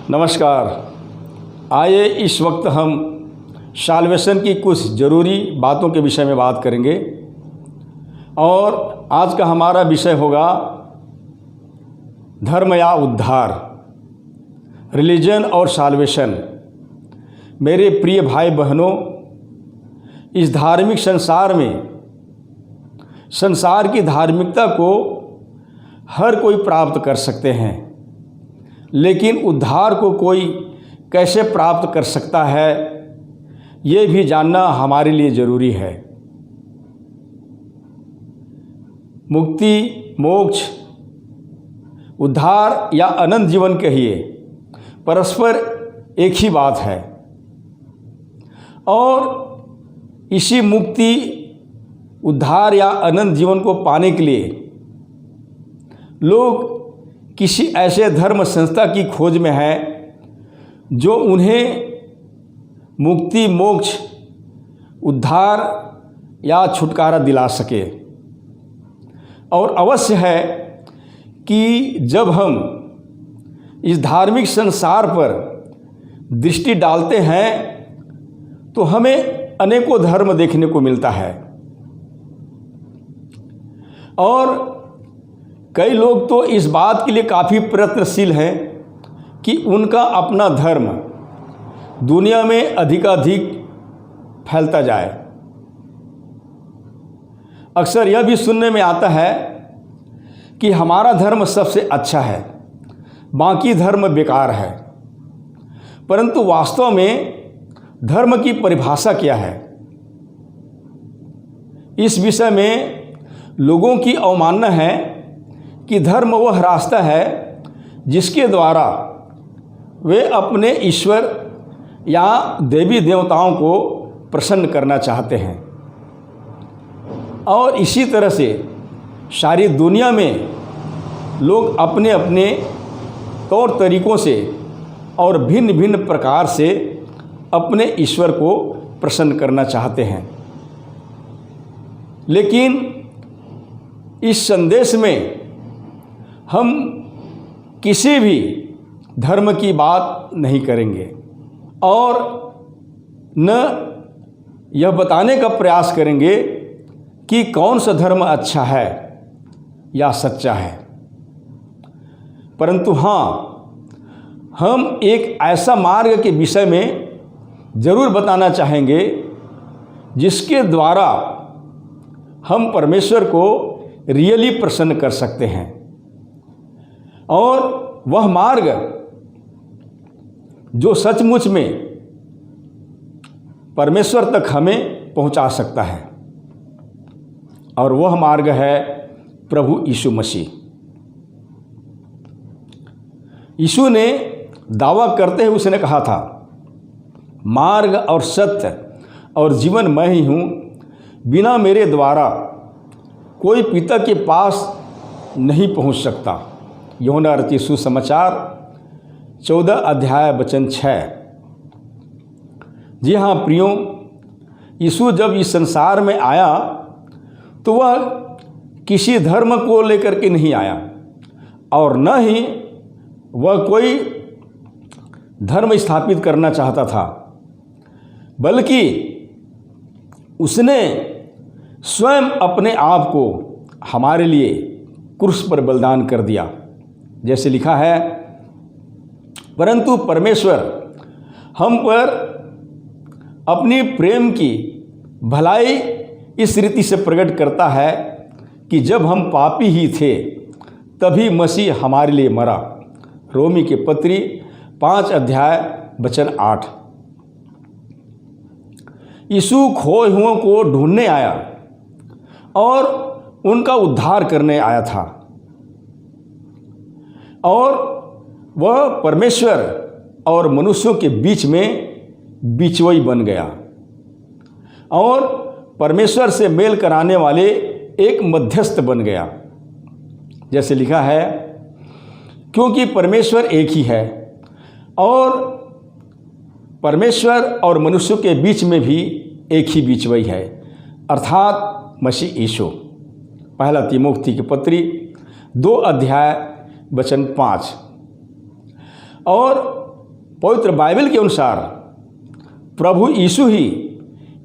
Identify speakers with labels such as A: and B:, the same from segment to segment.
A: नमस्कार। आइए इस वक्त हम साल्वेशन की कुछ ज़रूरी बातों के विषय में बात करेंगे और आज का हमारा विषय होगा धर्म या उद्धार, रिलीजन और साल्वेशन। मेरे प्रिय भाई बहनों, इस धार्मिक संसार में संसार की धार्मिकता को हर कोई प्राप्त कर सकते हैं, लेकिन उद्धार को कोई कैसे प्राप्त कर सकता है, ये भी जानना हमारे लिए ज़रूरी है। मुक्ति, मोक्ष, उद्धार या अनंत जीवन कहिए, परस्पर एक ही बात है और इसी मुक्ति, उद्धार या अनंत जीवन को पाने के लिए लोग किसी ऐसे धर्म संस्था की खोज में है जो उन्हें मुक्ति, मोक्ष, उद्धार या छुटकारा दिला सके। और अवश्य है कि जब हम इस धार्मिक संसार पर दृष्टि डालते हैं तो हमें अनेकों धर्म देखने को मिलता है और कई लोग तो इस बात के लिए काफ़ी प्रयत्नशील हैं कि उनका अपना धर्म दुनिया में अधिकाधिक फैलता जाए। अक्सर यह भी सुनने में आता है कि हमारा धर्म सबसे अच्छा है, बाकी धर्म बेकार है। परंतु वास्तव में धर्म की परिभाषा क्या है? इस विषय में लोगों की अवमानना है कि धर्म वह रास्ता है जिसके द्वारा वे अपने ईश्वर या देवी देवताओं को प्रसन्न करना चाहते हैं और इसी तरह से सारी दुनिया में लोग अपने अपने तौर तरीक़ों से और भिन्न भिन्न प्रकार से अपने ईश्वर को प्रसन्न करना चाहते हैं। लेकिन इस संदेश में हम किसी भी धर्म की बात नहीं करेंगे और न यह बताने का प्रयास करेंगे कि कौन सा धर्म अच्छा है या सच्चा है। परंतु हाँ, हम एक ऐसा मार्ग के विषय में ज़रूर बताना चाहेंगे जिसके द्वारा हम परमेश्वर को रियली प्रसन्न कर सकते हैं और वह मार्ग जो सचमुच में परमेश्वर तक हमें पहुंचा सकता है और वह मार्ग है प्रभु यीशु मसीह। यीशु ने दावा करते हुए उसने कहा था, मार्ग और सत्य और जीवन मैं ही हूँ, बिना मेरे द्वारा कोई पिता के पास नहीं पहुँच सकता। यूहन्ना रचित सुसमाचार 14 अध्याय वचन 6। जी हाँ प्रियो, यीशु जब इस संसार में आया तो वह किसी धर्म को लेकर के नहीं आया और न ही वह कोई धर्म स्थापित करना चाहता था, बल्कि उसने स्वयं अपने आप को हमारे लिए क्रूस पर बलिदान कर दिया। जैसे लिखा है, परंतु परमेश्वर हम पर अपनी प्रेम की भलाई इस रीति से प्रकट करता है कि जब हम पापी ही थे तभी मसीह हमारे लिए मरा। रोमी के पत्री 5 अध्याय वचन 8। यीशु खोए हुओं को ढूंढने आया और उनका उद्धार करने आया था और वह परमेश्वर और मनुष्यों के बीच में बिचवई बन गया और परमेश्वर से मेल कराने वाले एक मध्यस्थ बन गया। जैसे लिखा है, क्योंकि परमेश्वर एक ही है और परमेश्वर और मनुष्यों के बीच में भी एक ही बिचवई है, अर्थात मसीह यीशु। पहला तीमुथियुस की पत्री 2 अध्याय वचन 5। और पवित्र बाइबल के अनुसार प्रभु यीशु ही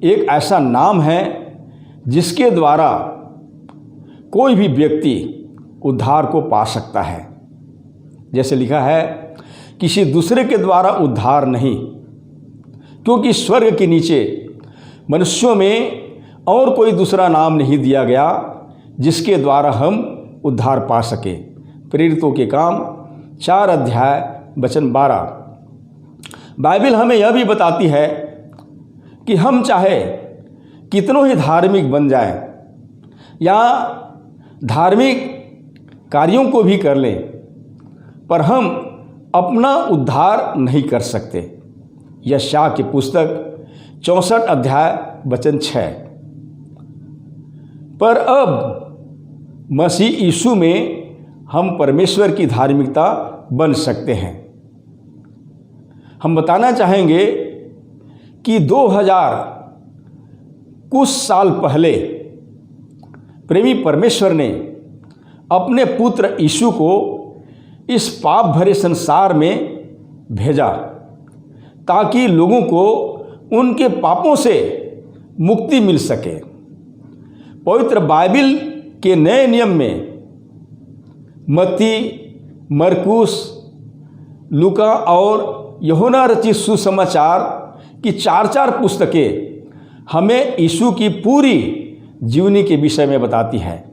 A: एक ऐसा नाम है जिसके द्वारा कोई भी व्यक्ति उद्धार को पा सकता है। जैसे लिखा है, किसी दूसरे के द्वारा उद्धार नहीं, क्योंकि स्वर्ग के नीचे मनुष्यों में और कोई दूसरा नाम नहीं दिया गया जिसके द्वारा हम उद्धार पा सके। प्रेरितों के काम 4 अध्याय वचन 12। बाइबल हमें यह भी बताती है कि हम चाहे कितनों ही धार्मिक बन जाएं या धार्मिक कार्यों को भी कर लें, पर हम अपना उद्धार नहीं कर सकते। यशायाह की पुस्तक 64 अध्याय वचन 6। पर अब मसीह यीशु में हम परमेश्वर की धार्मिकता बन सकते हैं। हम बताना चाहेंगे कि 2000 कुछ साल पहले प्रेमी परमेश्वर ने अपने पुत्र यीशु को इस पाप भरे संसार में भेजा ताकि लोगों को उनके पापों से मुक्ति मिल सके। पवित्र बाइबल के नए नियम में मत्ती, मरकुस, लूका और यूहन्ना रचित सुसमाचार की 4 पुस्तकें हमें यीशु की पूरी जीवनी के विषय में बताती है।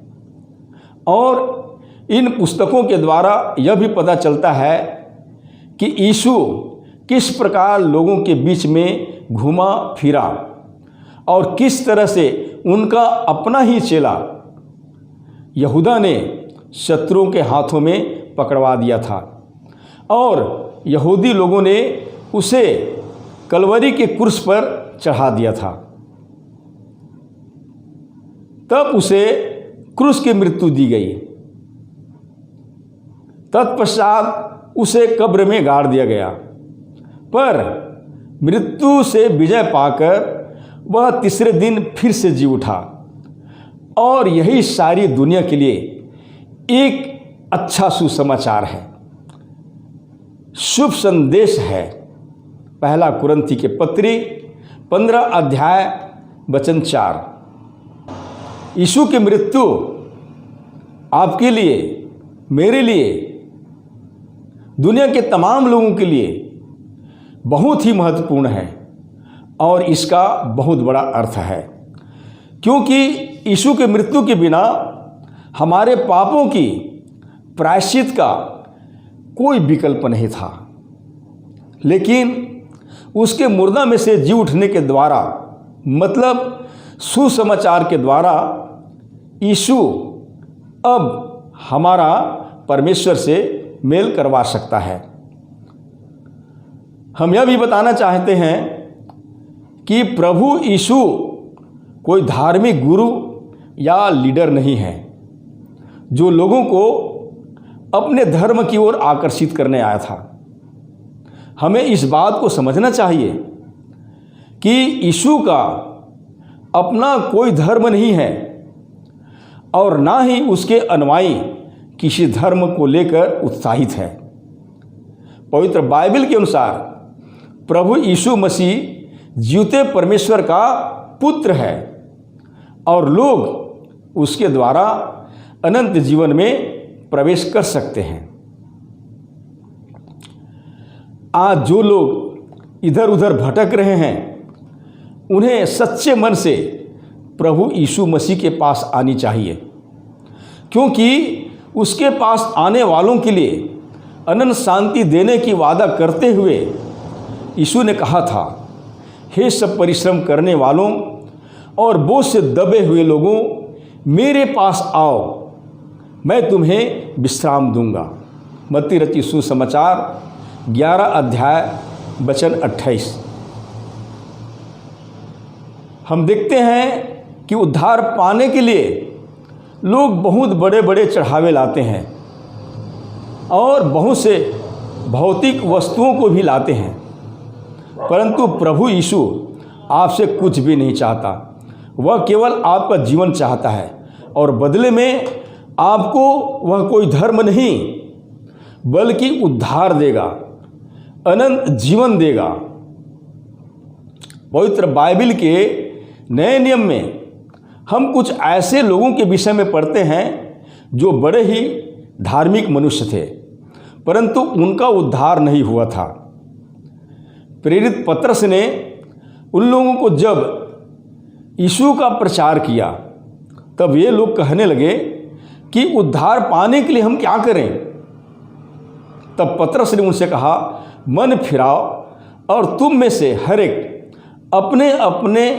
A: और इन पुस्तकों के द्वारा यह भी पता चलता है कि यीशु किस प्रकार लोगों के बीच में घूमा फिरा और किस तरह से उनका अपना ही चेला यहूदा ने शत्रुओं के हाथों में पकड़वा दिया था और यहूदी लोगों ने उसे कलवरी के क्रूस पर चढ़ा दिया था। तब उसे क्रूस की मृत्यु दी गई। तत्पश्चात उसे कब्र में गाड़ दिया गया, पर मृत्यु से विजय पाकर वह तीसरे दिन फिर से जी उठा। और यही सारी दुनिया के लिए एक अच्छा सुसमाचार है, शुभ संदेश है। पहला कुरिन्थी के पत्री 15 अध्याय वचन 4। यीशु की मृत्यु आपके लिए, मेरे लिए, दुनिया के तमाम लोगों के लिए बहुत ही महत्वपूर्ण है और इसका बहुत बड़ा अर्थ है, क्योंकि यीशु के मृत्यु के बिना हमारे पापों की प्रायश्चित का कोई विकल्प नहीं था। लेकिन उसके मुर्दा में से जी उठने के द्वारा, मतलब सुसमाचार के द्वारा, यीशु अब हमारा परमेश्वर से मेल करवा सकता है। हम यह भी बताना चाहते हैं कि प्रभु यीशु कोई धार्मिक गुरु या लीडर नहीं है जो लोगों को अपने धर्म की ओर आकर्षित करने आया था। हमें इस बात को समझना चाहिए कि यीशु का अपना कोई धर्म नहीं है और ना ही उसके अनुयायी किसी धर्म को लेकर उत्साहित है। पवित्र बाइबल के अनुसार प्रभु यीशु मसीह जीवते परमेश्वर का पुत्र है और लोग उसके द्वारा अनंत जीवन में प्रवेश कर सकते हैं। आज जो लोग इधर उधर भटक रहे हैं, उन्हें सच्चे मन से प्रभु यीशु मसीह के पास आनी चाहिए, क्योंकि उसके पास आने वालों के लिए अनंत शांति देने की वादा करते हुए यीशु ने कहा था, हे सब परिश्रम करने वालों और बोझ से दबे हुए लोगों, मेरे पास आओ, मैं तुम्हें विश्राम दूंगा। मत्ती रचित सुसमाचार 11 अध्याय वचन 28। हम देखते हैं कि उद्धार पाने के लिए लोग बहुत बड़े बड़े चढ़ावे लाते हैं और बहुत से भौतिक वस्तुओं को भी लाते हैं, परंतु प्रभु यीशु आपसे कुछ भी नहीं चाहता। वह केवल आपका जीवन चाहता है और बदले में आपको वह कोई धर्म नहीं बल्कि उद्धार देगा अनंत जीवन देगा। पवित्र बाइबल के नए नियम में हम कुछ ऐसे लोगों के विषय में पढ़ते हैं जो बड़े ही धार्मिक मनुष्य थे, परंतु उनका उद्धार नहीं हुआ था। प्रेरित पतरस ने उन लोगों को जब यीशु का प्रचार किया तब ये लोग कहने लगे कि उद्धार पाने के लिए हम क्या करें। तब पतरस ने उनसे कहा, मन फिराओ और तुम में से हर एक अपने अपने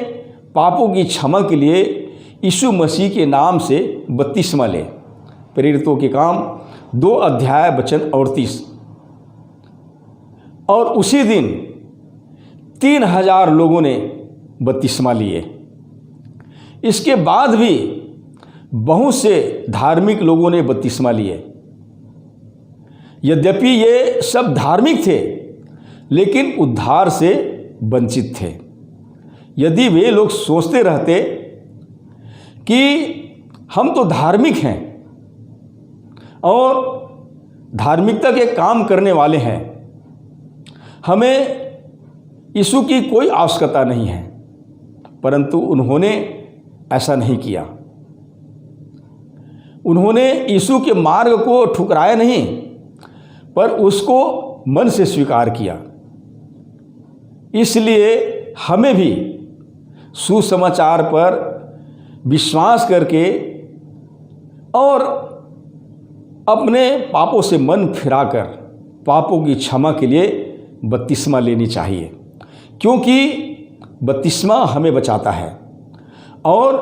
A: पापों की क्षमा के लिए यीशु मसीह के नाम से बपतिस्मा ले। प्रेरितों के काम 2 अध्याय वचन 38। और उसी दिन 3000 लोगों ने बपतिस्मा लिए। इसके बाद भी बहुत से धार्मिक लोगों ने बपतिस्मा लिए। यद्यपि ये सब धार्मिक थे, लेकिन उद्धार से वंचित थे। यदि वे लोग सोचते रहते कि हम तो धार्मिक हैं और धार्मिकता के काम करने वाले हैं, हमें यीशु की कोई आवश्यकता नहीं है, परंतु उन्होंने ऐसा नहीं किया। उन्होंने यीशु के मार्ग को ठुकराया नहीं, पर उसको मन से स्वीकार किया। इसलिए हमें भी सुसमाचार पर विश्वास करके और अपने पापों से मन फिराकर पापों की क्षमा के लिए बपतिस्मा लेनी चाहिए, क्योंकि बपतिस्मा हमें बचाता है और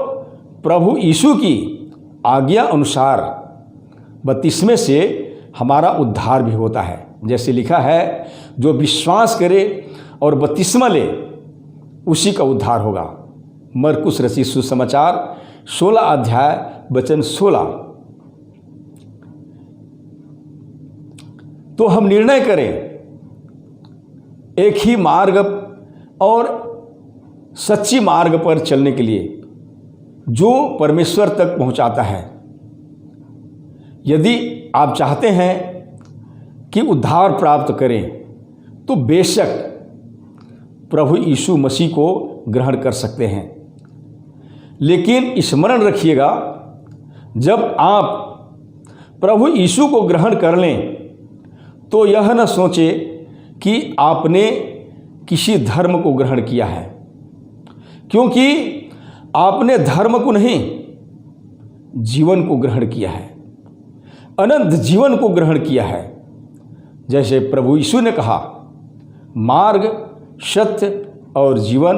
A: प्रभु यीशु की आज्ञा अनुसार बपतिस्मे से हमारा उद्धार भी होता है। जैसे लिखा है, जो विश्वास करे और बपतिस्मा ले उसी का उद्धार होगा। मरकुस रचित सुसमाचार 16 अध्याय वचन 16। तो हम निर्णय करें एक ही मार्ग और सच्ची मार्ग पर चलने के लिए जो परमेश्वर तक पहुंचाता है। यदि आप चाहते हैं कि उद्धार प्राप्त करें तो बेशक प्रभु यीशु मसीह को ग्रहण कर सकते हैं, लेकिन स्मरण रखिएगा, जब आप प्रभु यीशु को ग्रहण कर लें तो यह न सोचे कि आपने किसी धर्म को ग्रहण किया है, क्योंकि आपने धर्म को नहीं, जीवन को ग्रहण किया है, अनंत जीवन को ग्रहण किया है। जैसे प्रभु यीशु ने कहा, मार्ग, सत्य और जीवन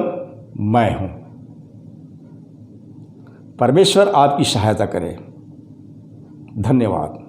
A: मैं हूं। परमेश्वर आपकी सहायता करे। धन्यवाद।